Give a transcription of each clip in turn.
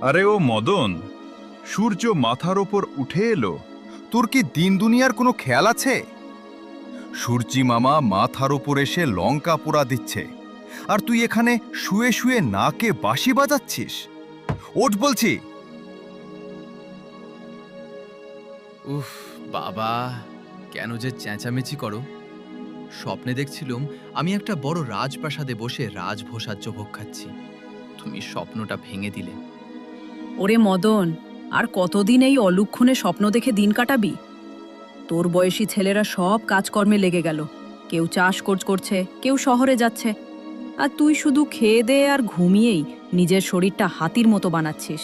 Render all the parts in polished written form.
আরে ও মদন, সূর্য মাথার ওপর উঠে এলো। তোর কি দিন দুনিয়ার কোনো খেয়াল আছে? সূর্যি মামা মাথার ওপর এসে লঙ্কা পোড়া দিচ্ছে, আর তুই এখানে শুয়ে শুয়ে নাকে বাঁশি বাজাচ্ছিস। ওঠ বলছি। উফ বাবা, কেন যে চেঁচামেচি করো। স্বপ্নে দেখছিলাম আমি একটা বড় রাজপ্রাসাদে বসে রাজভোসাজ্য ভোগ খাচ্ছি। তুমি স্বপ্নটা ভেঙে দিলে। ওরে মদন, আর কতদিন এই অলুক্ষণে স্বপ্ন দেখে দিন কাটাবি? তোর বয়সী ছেলেরা সব কাজকর্মে লেগে গেল। কেউ চাষ করছে, কেউ শহরে যাচ্ছে, আর তুই শুধু খেয়ে দে আর ঘুমিয়েই নিজের শরীরটা হাতির মতো বানাচ্ছিস।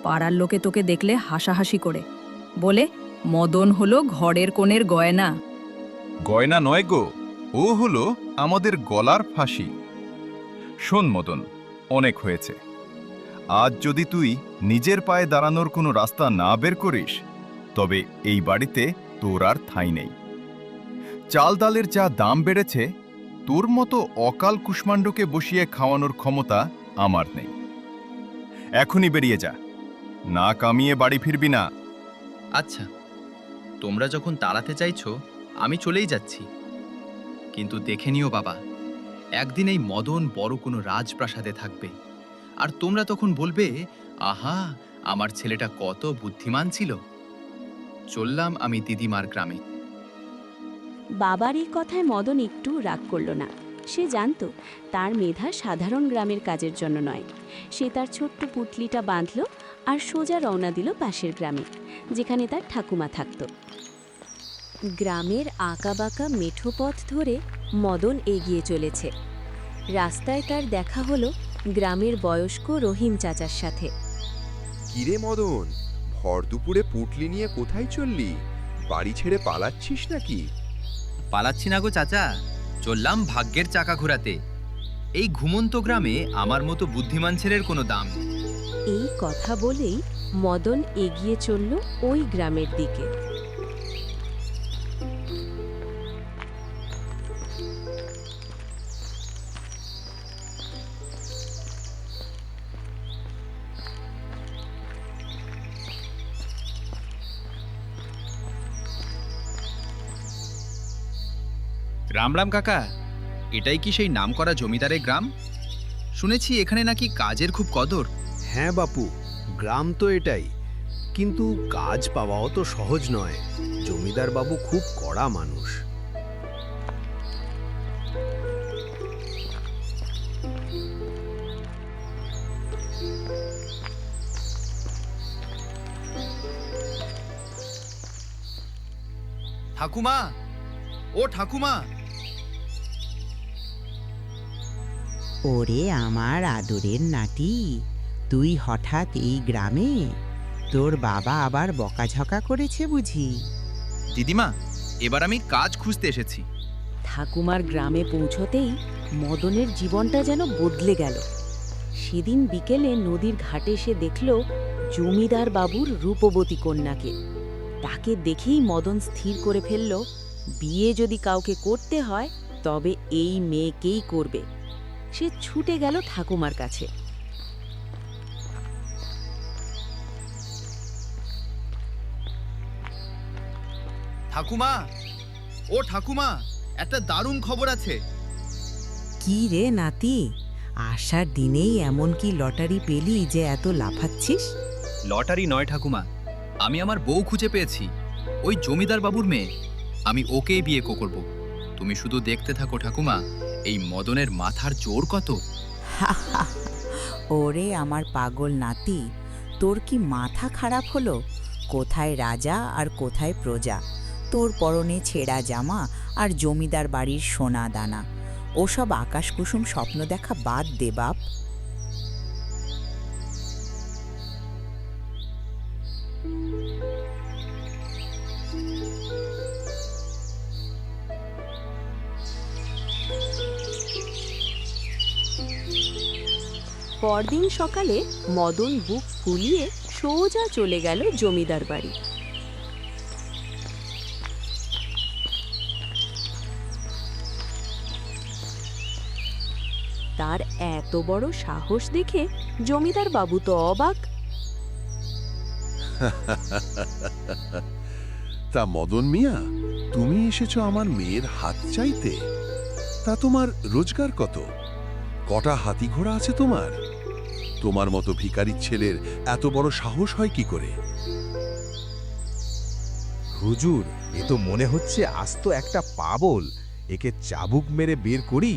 পাড়ার লোকে তোকে দেখলে হাসাহাসি করে বলে, মদন হলো ঘরের কোণের গয়না। গয়না নয় গো, ও হলো আমাদের গলার ফাঁসি। শোন মদন, অনেক হয়েছে। আজ যদি তুই নিজের পায়ে দাঁড়ানোর কোনো রাস্তা না বের করিস, তবে এই বাড়িতে তোর আর ঠাঁই নেই। চাল ডালের যা দাম বেড়েছে, তোর মতো অকাল কুষ্মাণ্ডকে বসিয়ে খাওয়ানোর ক্ষমতা আমার নেই। এখনই বেরিয়ে যা, না কামিয়ে বাড়ি ফিরবি না। আচ্ছা, তোমরা যখন তাড়াতে চাইছো, আমি চলেই যাচ্ছি। কিন্তু দেখে নিও বাবা, একদিন এই মদন বড় কোনো রাজপ্রাসাদে থাকবে, আর তোমরা তখন বলবে, আহা, আমার ছেলেটা কত বুদ্ধিমান ছিল। চললাম আমি দিদিমার গ্রামে। বাবার এই কথায় মদন একটু রাগ করল না। সে জানত তার মেধা সাধারণ গ্রামের কাজের জন্য নয়। সে তার ছোট্ট পুটলিটা বাঁধল আর সোজা রওনা দিল পাশের গ্রামে, যেখানে তার ঠাকুমা থাকত। গ্রামের আঁকাবাঁকা মেঠো পথ ধরে মদন এগিয়ে চলেছে। রাস্তায় তার দেখা হলো গ্রামের বয়স্ক রহিম চাচার সাথে। কিরে মদন, ভর দুপুরে পুটলি নিয়ে কোথায় চললি? বাড়ি ছেড়ে পালাচ্ছিস নাকি? পালাচ্ছি না গো চাচা, চললাম ভাগ্যের চাকা ঘোরাতে। এই ঘুমন্ত গ্রামে আমার মতো বুদ্ধিমান ছেলের কোনো দাম নেই। এই কথা বলেই মদন এগিয়ে চলল ওই গ্রামের দিকে। রাম রাম কাকা, এটাই কি সেই নামকরা জমিদারের গ্রাম? শুনেছি এখানে নাকি কাজের খুব কদর। হ্যাঁ বাপু, গ্রাম তো এটাই, কিন্তু কাজ পাওয়াও তো সহজ নয়। জমিদার বাবু খুব কড়া মানুষ। ঠাকুমা, ও ঠাকুমা! ওরে আমার আদরের নাতি, তুই হঠাৎ এই গ্রামে? তোর বাবা আবার বকাঝকা করেছে বুঝি? দিদিমা, এবার আমি কাজ খুঁজতে এসেছি। ঠাকুমার গ্রামে পৌঁছতেই মদনের জীবনটা যেন বদলে গেল। সেদিন বিকেলে নদীর ঘাটে সে দেখল জমিদার বাবুর রূপবতী কন্যাকে। তাকে দেখেই মদন স্থির করে ফেলল, বিয়ে যদি কাউকে করতে হয় তবে এই মেয়েকেই করবে। সে ছুটে গেল ঠাকুমার কাছে। ঠাকুমা, ও ঠাকুমা, একটা দারুণ খবর আছে। কি রে নাতি, আসার দিনেই এমন কি লটারি পেলি যে এত লাফাচ্ছিস? লটারি নয় ঠাকুমা, আমি আমার বউ খুঁজে পেয়েছি, ওই জমিদার বাবুর মেয়ে। আমি ওকেই বিয়ে করব। তুমি শুধু দেখতে থাকো ঠাকুমা, এই মদনের মাথার জোর কত। ওরে আমার পাগল নাতি, তোর কি মাথা খারাপ হলো? কোথায় রাজা আর কোথায় প্রজা? তোর পরনে ছেঁড়া জামা আর জমিদার বাড়ির সোনা দানা। ওসব আকাশকুসুম স্বপ্ন দেখা বাদ দে বাপ। পরদিন সকালে মদন বুক ফুলিয়ে সোজা চলে গেল জমিদার বাড়ি। তার এত বড় সাহস দেখে জমিদার বাবু তো অবাক। তা মদন মিয়া, তুমি এসেছো আমার মেয়ের হাত চাইতে? তা তোমার রোজগার কত? কটা হাতি ঘোড়া আছে তোমার? তোমার মতো ভিখারির ছেলের এত বড় সাহস হয় কি করে? হুজুর, এ তো মনে হচ্ছে আস্ত একটা পাগল। একে চাবুক মেরে বের করি।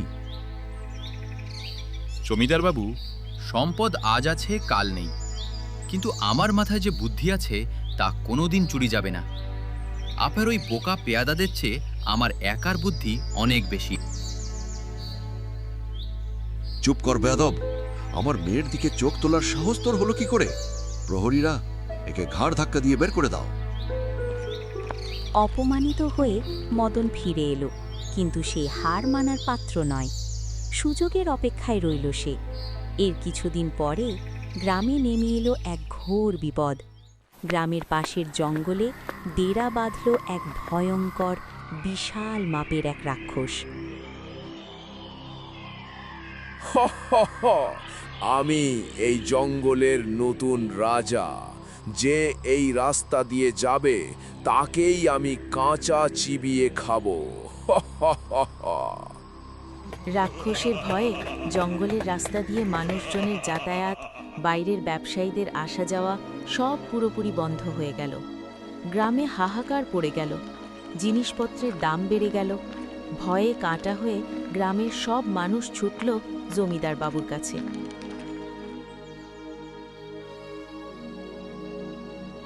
জমিদার বাবু, সম্পদ আজ আছে কাল নেই, কিন্তু আমার মাথায় যে বুদ্ধি আছে তা কোনোদিন চুরি যাবে না। আপনার ওই বোকা পেয়াদাদের চেয়ে আমার একার বুদ্ধি অনেক বেশি। চুপ কর বেয়াদব! আমার মেয়ের দিকে চোখ তোলার সাহস তোর হলো কি করে? প্রহরীরা, একে ঘাড় ধাক্কা দিয়ে বের করে দাও। অপমানিত হয়ে মদন ফিরে এলো, কিন্তু সে হার মানার পাত্র নয়। সুযোগের অপেক্ষায় রইল সে। এর কিছুদিন পরে গ্রামে নেমে এলো এক ঘোর বিপদ। গ্রামের পাশের জঙ্গলে ডেরা বাঁধল এক ভয়ঙ্কর বিশাল মাপের এক রাক্ষস। আমি এই জঙ্গলের নতুন রাজা। যে এই রাস্তা দিয়ে যাবে তাকেই আমি কাঁচা চিবিয়ে খাবো। রাক্ষসের ভয়ে জঙ্গলের রাস্তা দিয়ে মানুষজনের যাতায়াত, বাইরের ব্যবসায়ীদের আসা যাওয়া সব পুরোপুরি বন্ধ হয়ে গেল। গ্রামে হাহাকার পড়ে গেল। জিনিসপত্রের দাম বেড়ে গেল। ভয়ে কাঁটা হয়ে গ্রামের সব মানুষ ছুটল জমিদার বাবুর কাছে।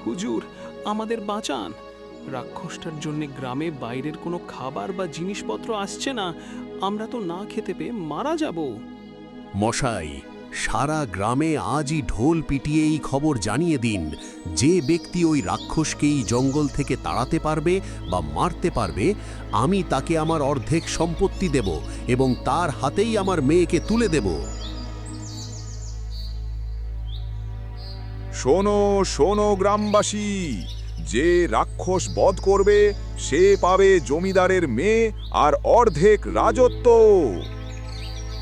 হুজুর, আমাদের বাঁচান। রাক্ষসটার জন্য গ্রামে বাইরের কোনো খাবার বা জিনিসপত্র আসছে না। আমরা তো না খেতে পেয়ে মারা যাব। মশাই, সারা গ্রামে আজই ঢোল পিটিয়ে এই খবর জানিয়ে দিন, যে ব্যক্তি ওই রাক্ষসকেই জঙ্গল থেকে তাড়াতে পারবে বা মারতে পারবে, আমি তাকে আমার অর্ধেক সম্পত্তি দেব এবং তার হাতেই আমার মেয়েকে তুলে দেব। শোনো শোনো গ্রামবাসী, যে রাক্ষস বধ করবে সে পাবে জমিদারের মেয়ে আর অর্ধেক রাজত্ব।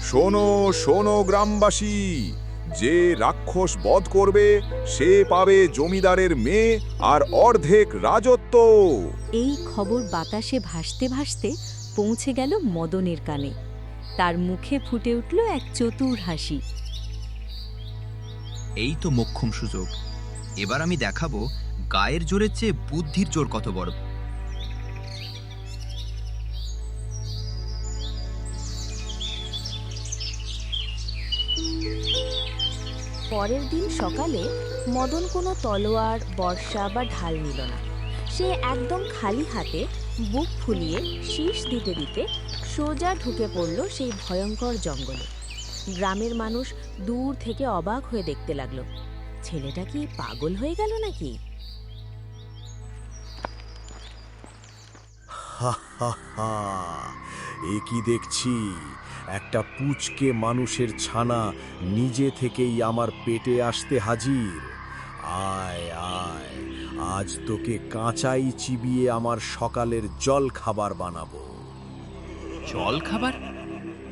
শোনো শোনো গ্রামবাসী, যে রাক্ষস বধ করবে সে পাবে জমিদারের মেয়ে আর অর্ধেক রাজত্ব। এই খবর বাতাসে ভাসতে ভাসতে পৌঁছে গেল মদনের কানে। তার মুখে ফুটে উঠল এক চতুর হাসি। এই তো মোক্ষম সুযোগ। এবার আমি দেখাবো গায়ের জোরের চেয়ে বুদ্ধির জোর কত বড়। পরের দিন সকালে মদন কোনো তলোয়ার, বর্শা বা ঢাল নিল না। সে একদম খালি হাতে বুক ফুলিয়ে শীষ দিতে দিতে সোজা ঢুকে পড়ল সেই ভয়ঙ্কর জঙ্গলে। গ্রামের মানুষ দূর থেকে অবাক হয়ে দেখতে লাগলো। ছেলেটা কি পাগল হয়ে গেল নাকি? এ কি দেখছি? একটা পুচকে মানুষের ছানা নিজে থেকেই আমার পেটে আসতে হাজির। আয় আয়, আজ তোকে কাঁচাই চিবিয়ে আমার সকালের জল খাবার বানাবো। জল খাবার?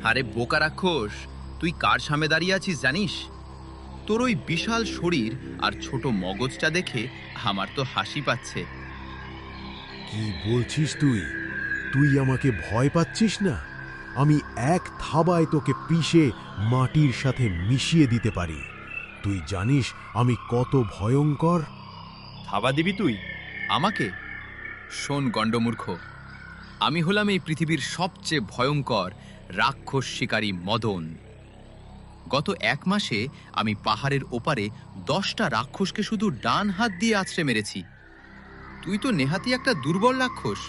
আরে বোকা রাক্ষস, তুই কার সামনে দাঁড়িয়ে আছিস জানিস? তোর ওই বিশাল শরীর আর ছোট মগজটা দেখে আমার তো হাসি পাচ্ছে। কি বলছিস তুই? তুই আমাকে ভয় পাচ্ছিস না? আমি এক থাবায় তোকে পিষে মাটির সাথে মিশিয়ে দিতে পারি। তুই জানিস আমি কত ভয়ঙ্কর? থাবা দিবি তুই আমাকে? শোন গণ্ডমূর্খ, আমি হলাম এই পৃথিবীর সবচেয়ে ভয়ঙ্কর রাক্ষস শিকারী মদন। গত 1 মাসে আমি পাহাড়ের ওপারে 10টা রাক্ষসকে শুধু ডান হাত দিয়ে আছড়ে মেরেছি। তুই তো নেহাতি একটা দুর্বল রাক্ষস।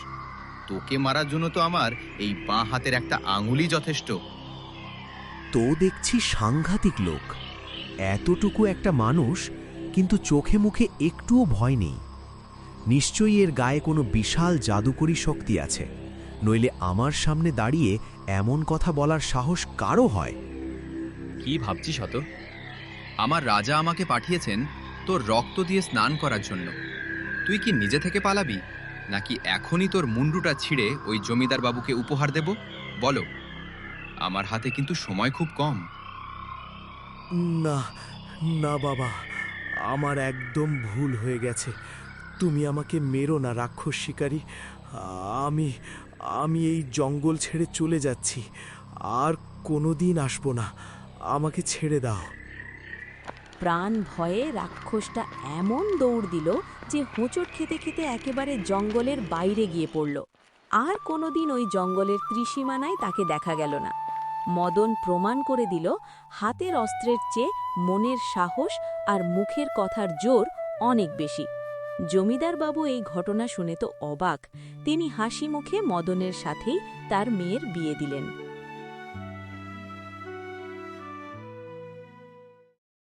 তোকে মারার জন্য তো আমার এই বাঁ হাতের একটা আঙুলই যথেষ্ট। তো দেখছি সাংঘাতিক লোক। এতটুকু একটা মানুষ, কিন্তু চোখে মুখে একটুও ভয় নেই। নিশ্চয়ই এর গায়ে কোনো বিশাল জাদুকরী শক্তি আছে, নইলে আমার সামনে দাঁড়িয়ে এমন কথা বলার সাহস কারও হয়? কি ভাবছিস অত? আমার রাজা আমাকে পাঠিয়েছেন তোর রক্ত দিয়ে স্নান করার জন্য। তুই কি নিজে থেকে পালাবি, নাকি এখনই তোর মুন্ডুটা ছিঁড়ে ওই জমিদার বাবুকে উপহার দেব? বলো। আমার হাতে কিন্তু সময় খুব কম। না না বাবা, আমার একদম ভুল হয়ে গেছে। তুমি আমাকে মেরো না রাক্ষস শিকারী। আমি আমি এই জঙ্গল ছেড়ে চলে যাচ্ছি, আর কোনোদিন আসবো না। আমাকে ছেড়ে দাও। প্রাণ ভয়ে রাক্ষসটা এমন দৌড় দিল যে হোঁচট খেতে খেতে একেবারে জঙ্গলের বাইরে গিয়ে পড়ল। আর কোনোদিন ওই জঙ্গলের ত্রিসীমানায় তাকে দেখা গেল না। মদন প্রমাণ করে দিল হাতের অস্ত্রের চেয়ে মনের সাহস আর মুখের কথার জোর অনেক বেশি। জমিদার বাবু এই ঘটনা শুনে তো অবাক। তিনি হাসি মুখে মদনের সাথেই তার মেয়ের বিয়ে দিলেন।